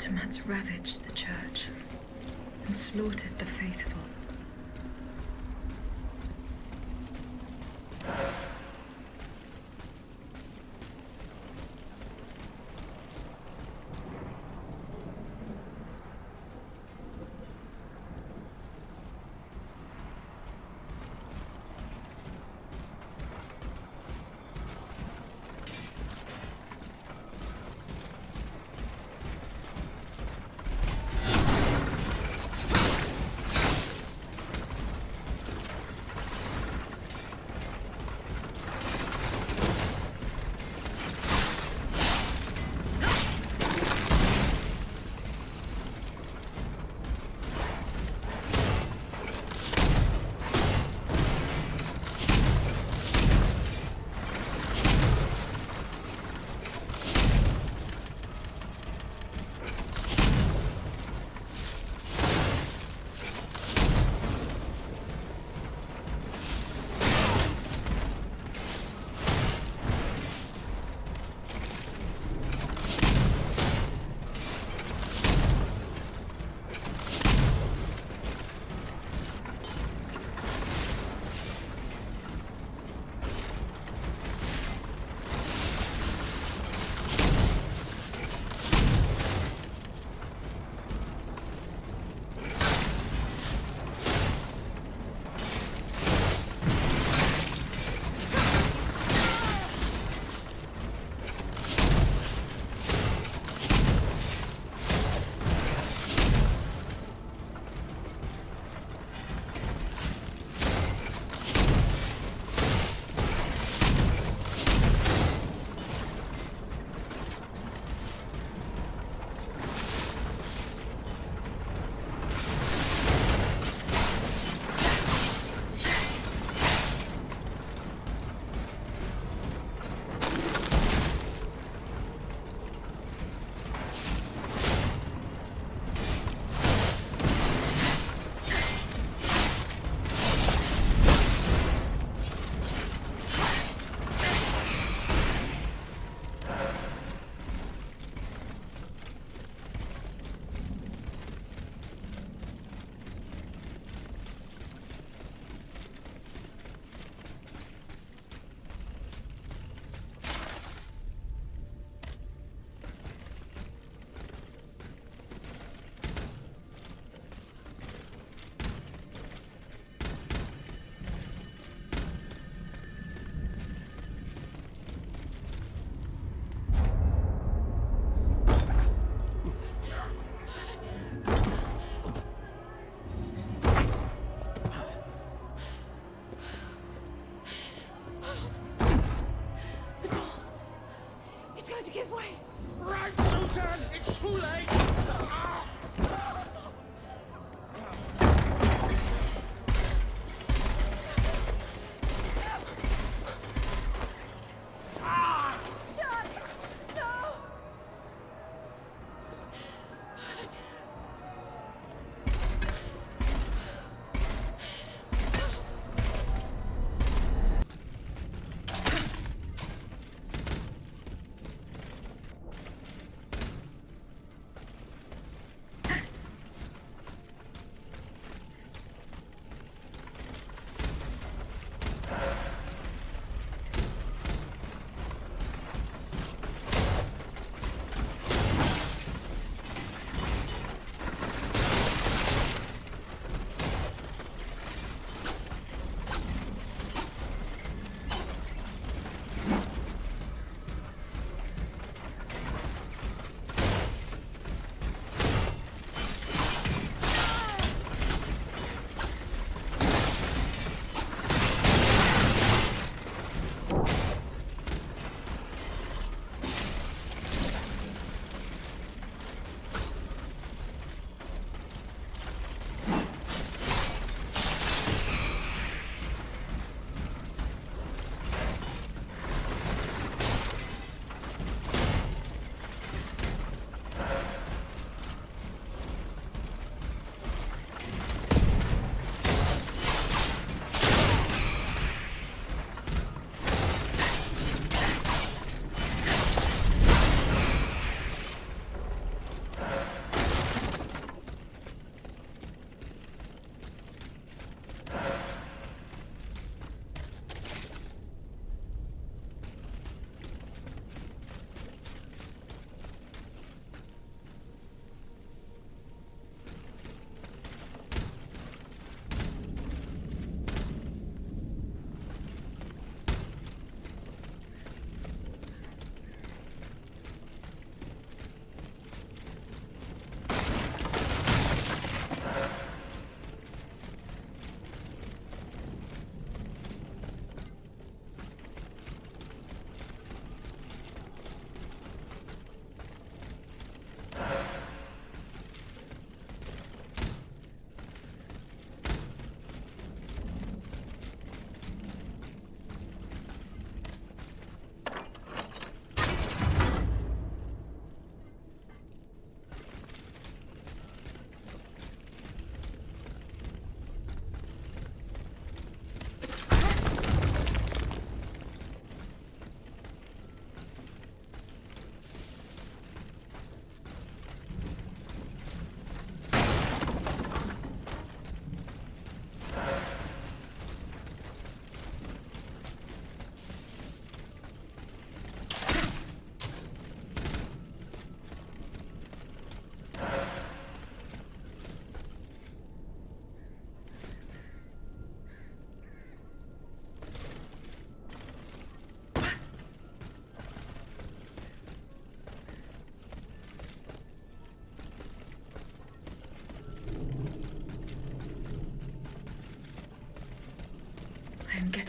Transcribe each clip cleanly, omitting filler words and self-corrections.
automats ravaged the church and slaughtered the faithful.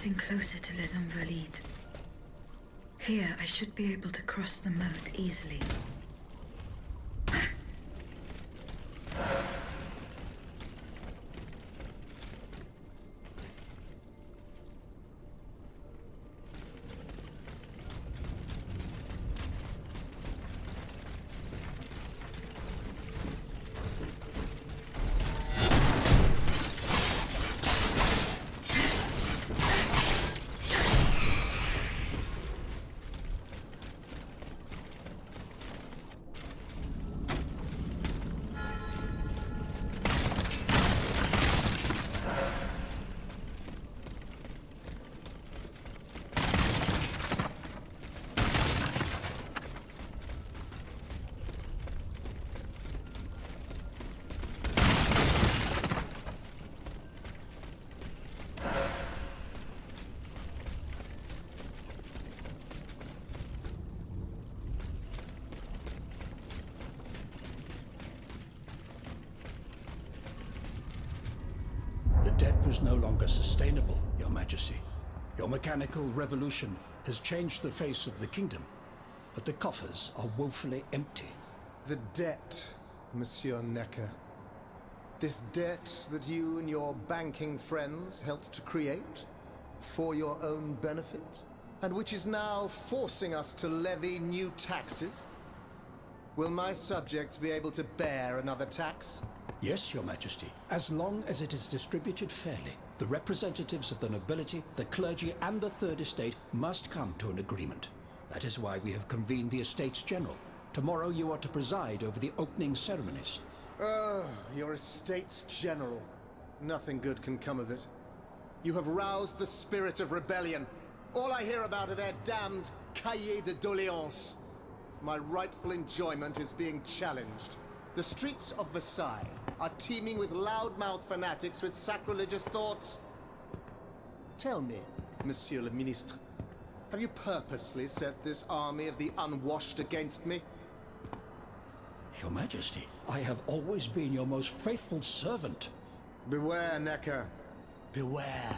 getting closer to Les Invalides. Here, I should be able to cross the moat easily. The debt was no longer sustainable, Your Majesty. Your mechanical revolution has changed the face of the kingdom, but the coffers are woefully empty. The debt, Monsieur Necker. This debt that you and your banking friends helped to create for your own benefit, and which is now forcing us to levy new taxes? Will my subjects be able to bear another tax? Yes, Your Majesty, as long as it is distributed fairly. The representatives of the nobility, the clergy, and the Third Estate must come to an agreement. That is why we have convened the Estates General. Tomorrow you are to preside over the opening ceremonies. Your Estates General. Nothing good can come of it. You have roused the spirit of rebellion. All I hear about are their damned cahiers de doléances. My rightful enjoyment is being challenged. The streets of Versailles are teeming with loudmouth fanatics with sacrilegious thoughts. Tell me, Monsieur le Ministre, have you purposely set this army of the unwashed against me? Your Majesty, I have always been your most faithful servant. Beware, Necker. Beware.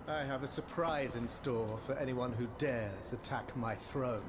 I have a surprise in store for anyone who dares attack my throne.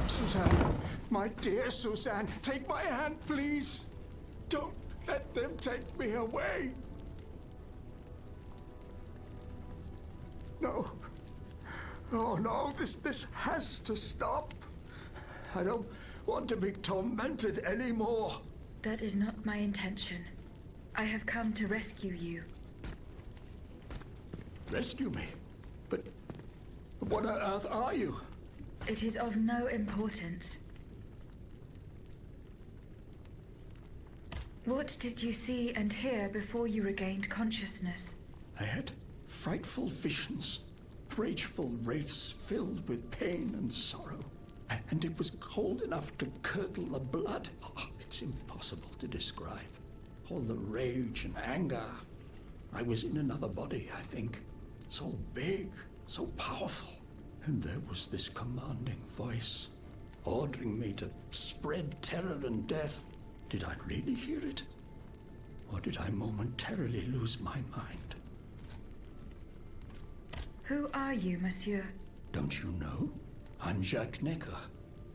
Suzanne, my dear Suzanne, take my hand, please. Don't let them take me away. No. Oh, no, this has to stop. I don't want to be tormented anymore. That is not my intention. I have come to rescue you. Rescue me? But what on earth are you? It is of no importance. What did you see and hear before you regained consciousness? I had frightful visions, rageful wraiths filled with pain and sorrow. And it was cold enough to curdle the blood. Oh, it's impossible to describe. All the rage and anger. I was in another body, I think. So big, so powerful. And there was this commanding voice, ordering me to spread terror and death. Did I really hear it? Or did I momentarily lose my mind? Who are you, monsieur? Don't you know? I'm Jacques Necker,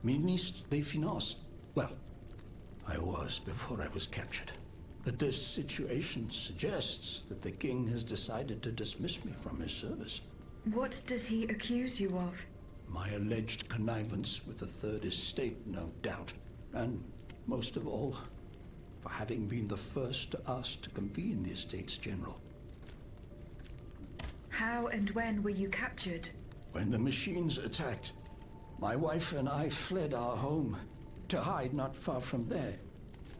Ministre des Finances. Well, I was before I was captured. But this situation suggests that the king has decided to dismiss me from his service. What does he accuse you of? My alleged connivance with the Third Estate, no doubt. And, most of all, for having been the first to ask to convene the Estates General. How and when were you captured? When the machines attacked, my wife and I fled our home to hide not far from there,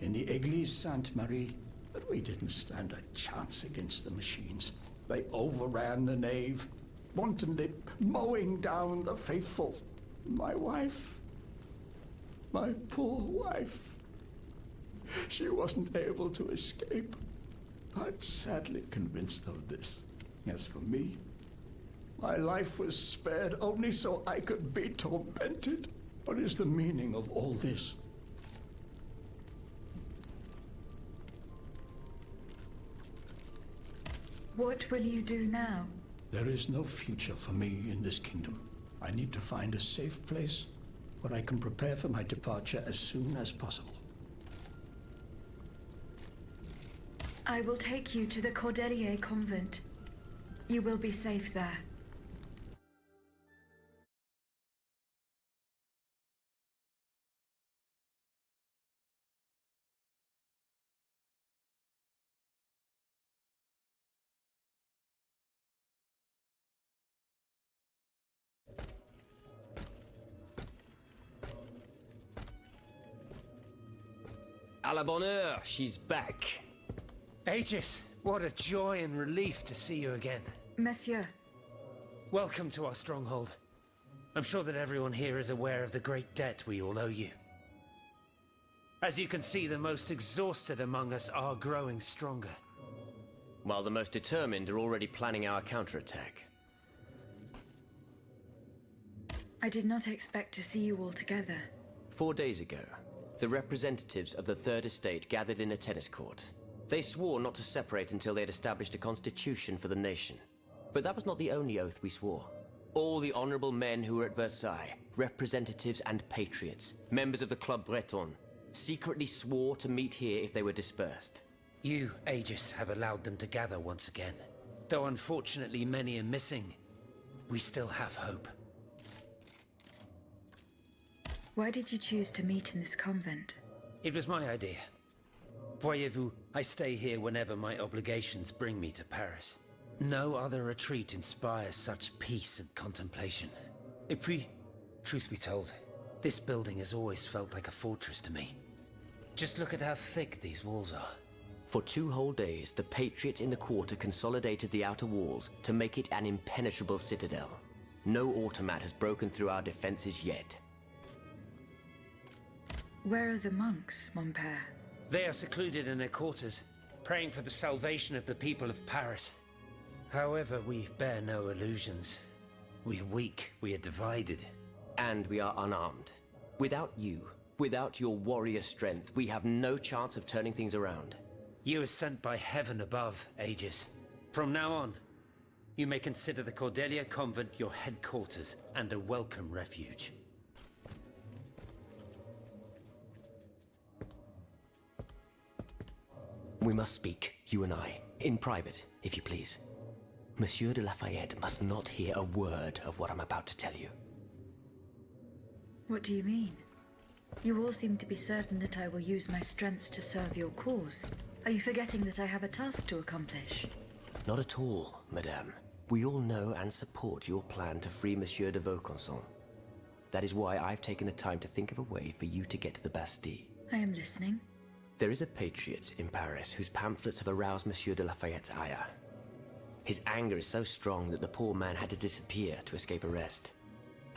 in the Église Sainte-Marie. But we didn't stand a chance against the machines. They overran the nave, wantonly mowing down the faithful. My wife, my poor wife, she wasn't able to escape. I'm sadly convinced of this. As for me, my life was spared only so I could be tormented. What is the meaning of all this? What will you do now? There is no future for me in this kingdom. I need to find a safe place where I can prepare for my departure as soon as possible. I will take you to the Cordelier convent. You will be safe there. À la bonne heure, she's back. Aegis, what a joy and relief to see you again. Monsieur, Welcome to our stronghold. I'm sure that everyone here is aware of the great debt we all owe you. As you can see, the most exhausted among us are growing stronger. While the most determined are already planning our counterattack. I did not expect to see you all together. 4 days ago, the representatives of the Third Estate gathered in a tennis court. They swore not to separate until they had established a constitution for the nation. But that was not the only oath we swore. All the honorable men who were at Versailles, representatives and patriots, members of the Club Breton, secretly swore to meet here if they were dispersed. You, Aegis, have allowed them to gather once again. Though unfortunately many are missing, we still have hope. Why did you choose to meet in this convent? It was my idea. Voyez-vous, I stay here whenever my obligations bring me to Paris. No other retreat inspires such peace and contemplation. Et puis, truth be told, this building has always felt like a fortress to me. Just look at how thick these walls are. For 2 whole days, the patriots in the quarter consolidated the outer walls to make it an impenetrable citadel. No automat has broken through our defenses yet. Where are the monks, mon père? They are secluded in their quarters, praying for the salvation of the people of Paris. However, we bear no illusions. We are weak, we are divided. And we are unarmed. Without you, without your warrior strength, we have no chance of turning things around. You are sent by heaven above, Aegis. From now on, you may consider the Cordelier convent your headquarters and a welcome refuge. We must speak, you and I, in private, if you please. Monsieur de Lafayette must not hear a word of what I'm about to tell you. What do you mean? You all seem to be certain that I will use my strengths to serve your cause. Are you forgetting that I have a task to accomplish? Not at all, madame. We all know and support your plan to free Monsieur de Vaucanson. That is why I've taken the time to think of a way for you to get to the Bastille. I am listening. There is a patriot in Paris whose pamphlets have aroused Monsieur de Lafayette's ire. His anger is so strong that the poor man had to disappear to escape arrest.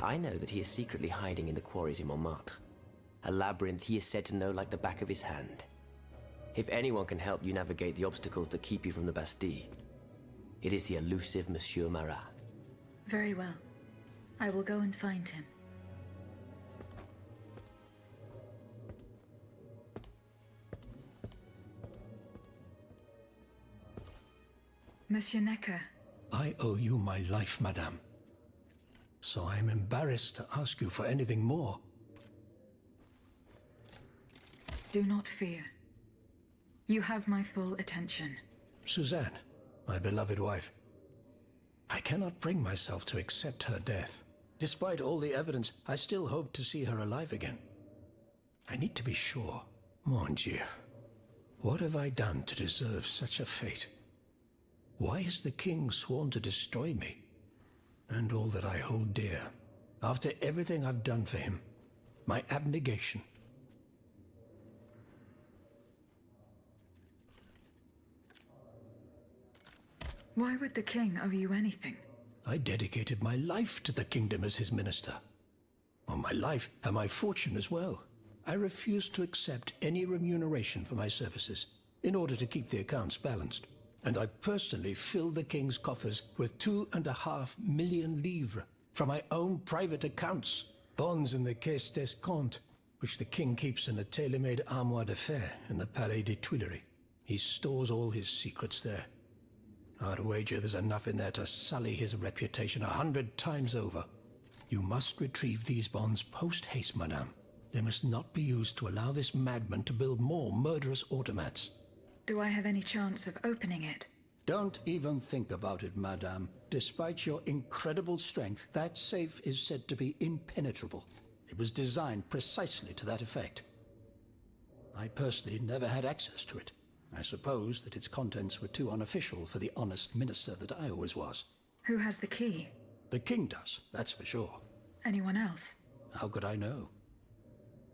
I know that he is secretly hiding in the quarries in Montmartre. A labyrinth he is said to know like the back of his hand. If anyone can help you navigate the obstacles that keep you from the Bastille, It is the elusive Monsieur Marat. Very well. I will go and find him. Monsieur Necker. I owe you my life, madame. So I am embarrassed to ask you for anything more. Do not fear. You have my full attention. Suzanne, my beloved wife. I cannot bring myself to accept her death. Despite all the evidence, I still hope to see her alive again. I need to be sure. Mon Dieu. What have I done to deserve such a fate? Why has the king sworn to destroy me? And all that I hold dear. After everything I've done for him. My abnegation. Why would the king owe you anything? I dedicated my life to the kingdom as his minister. Well, my life and my fortune as well. I refuse to accept any remuneration for my services in order to keep the accounts balanced. And I personally filled the king's coffers with 2.5 million livres from my own private accounts. Bonds in the Caisse d'Escompte, which the king keeps in a tailor-made armoire d'affaires in the Palais des Tuileries. He stores all his secrets there. I'd wager there's enough in there to sully his reputation 100 times over. You must retrieve these bonds post-haste, madame. They must not be used to allow this madman to build more murderous automats. Do I have any chance of opening it? Don't even think about it, madame. Despite your incredible strength, that safe is said to be impenetrable. It was designed precisely to that effect. I personally never had access to it. I suppose that its contents were too unofficial for the honest minister that I always was. Who has the key? The king does, that's for sure. Anyone else? How could I know?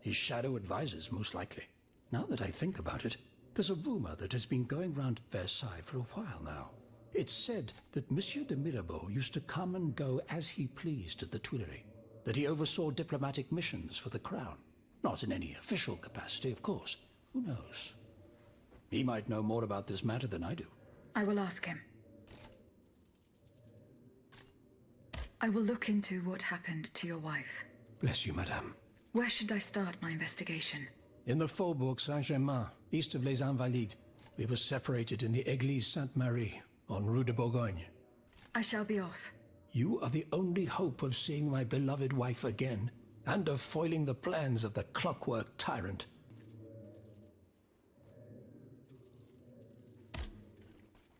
His shadow advisors, most likely. Now that I think about it, there's a rumor that has been going round Versailles for a while now. It's said that Monsieur de Mirabeau used to come and go as he pleased at the Tuileries, that he oversaw diplomatic missions for the crown. Not in any official capacity, of course. Who knows? He might know more about this matter than I do. I will ask him. I will look into what happened to your wife. Bless you, madame. Where should I start my investigation? In the Faubourg Saint-Germain, east of Les Invalides. We were separated in the Église Sainte-Marie, on Rue de Bourgogne. I shall be off. You are the only hope of seeing my beloved wife again, and of foiling the plans of the clockwork tyrant.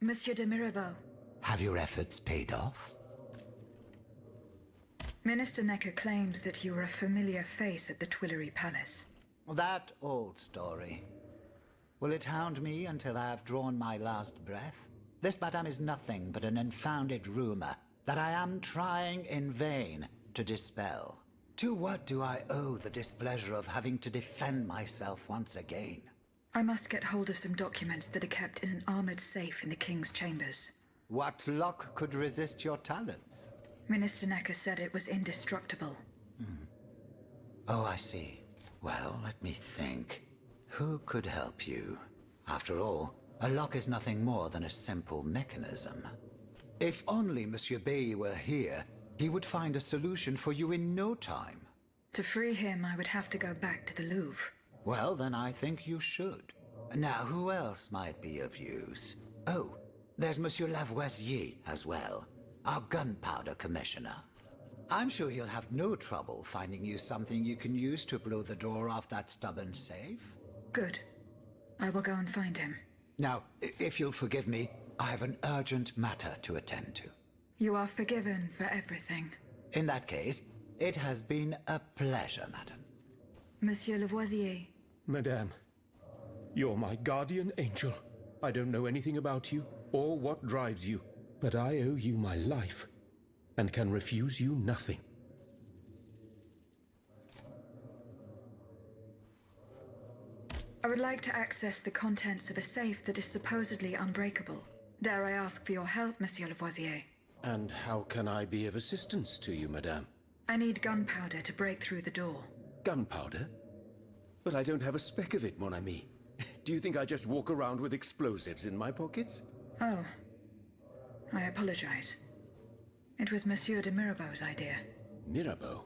Monsieur de Mirabeau. Have your efforts paid off? Minister Necker claims that you are a familiar face at the Tuileries Palace. That old story. Will it hound me until I have drawn my last breath? This, madame, is nothing but an unfounded rumor that I am trying in vain to dispel. To what do I owe the displeasure of having to defend myself once again? I must get hold of some documents that are kept in an armored safe in the king's chambers. What lock could resist your talents? Minister Necker said it was indestructible. Oh, I see. Well, let me think. Who could help you? After all, a lock is nothing more than a simple mechanism. If only Monsieur Bay were here, he would find a solution for you in no time. To free him, I would have to go back to the Louvre. Well, then I think you should. Now, who else might be of use? Oh, there's Monsieur Lavoisier as well, our gunpowder commissioner. I'm sure he'll have no trouble finding you something you can use to blow the door off that stubborn safe. Good. I will go and find him. Now, if you'll forgive me, I have an urgent matter to attend to. You are forgiven for everything. In that case, it has been a pleasure, madam. Monsieur Lavoisier. Madame, you're my guardian angel. I don't know anything about you or what drives you, but I owe you my life and can refuse you nothing. I would like to access the contents of a safe that is supposedly unbreakable. Dare I ask for your help, Monsieur Lavoisier? And how can I be of assistance to you, madame? I need gunpowder to break through the door. Gunpowder? But I don't have a speck of it, mon ami. Do you think I just walk around with explosives in my pockets? Oh. I apologize. It was Monsieur de Mirabeau's idea. Mirabeau?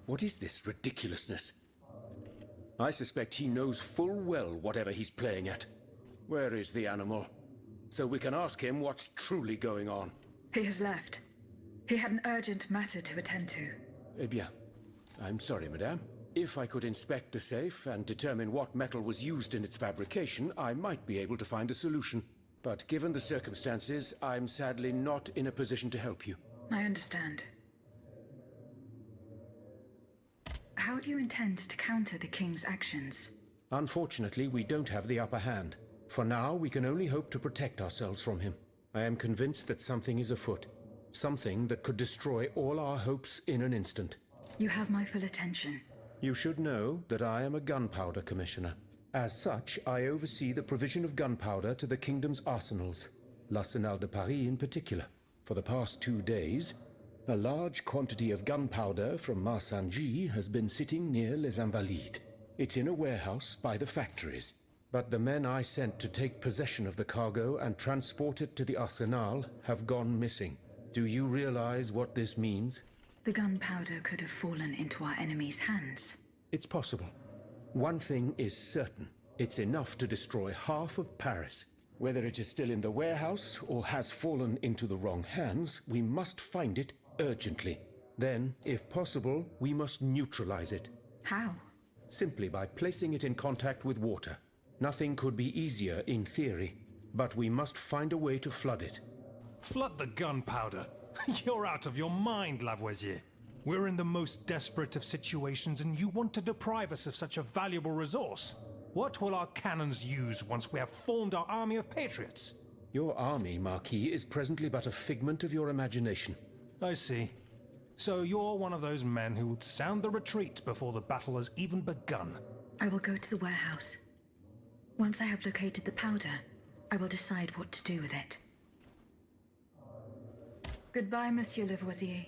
What is this ridiculousness? I suspect he knows full well whatever he's playing at. Where is the animal? So we can ask him what's truly going on. He has left. He had an urgent matter to attend to. Eh bien. I'm sorry, madame. If I could inspect the safe and determine what metal was used in its fabrication, I might be able to find a solution. But given the circumstances, I'm sadly not in a position to help you. I understand. How do you intend to counter the King's actions? Unfortunately, we don't have the upper hand. For now, we can only hope to protect ourselves from him. I am convinced that something is afoot. Something that could destroy all our hopes in an instant. You have my full attention. You should know that I am a gunpowder commissioner. As such, I oversee the provision of gunpowder to the kingdom's arsenals, l'Arsenal de Paris in particular. For the past 2 days, a large quantity of gunpowder from Marsangy has been sitting near Les Invalides. It's in a warehouse by the factories. But the men I sent to take possession of the cargo and transport it to the Arsenal have gone missing. Do you realize what this means? The gunpowder could have fallen into our enemy's hands. It's possible. One thing is certain. It's enough to destroy half of Paris. Whether it is still in the warehouse or has fallen into the wrong hands, we must find it urgently. Then, if possible, we must neutralize it. How? Simply by placing it in contact with water. Nothing could be easier in theory, but we must find a way to flood it. Flood the gunpowder? You're out of your mind, Lavoisier. We're in the most desperate of situations and you want to deprive us of such a valuable resource. What will our cannons use once we have formed our army of patriots? Your army, Marquis, is presently but a figment of your imagination. I see. So you're one of those men who would sound the retreat before the battle has even begun. I will go to the warehouse. Once I have located the powder, I will decide what to do with it. Goodbye, Monsieur Lavoisier.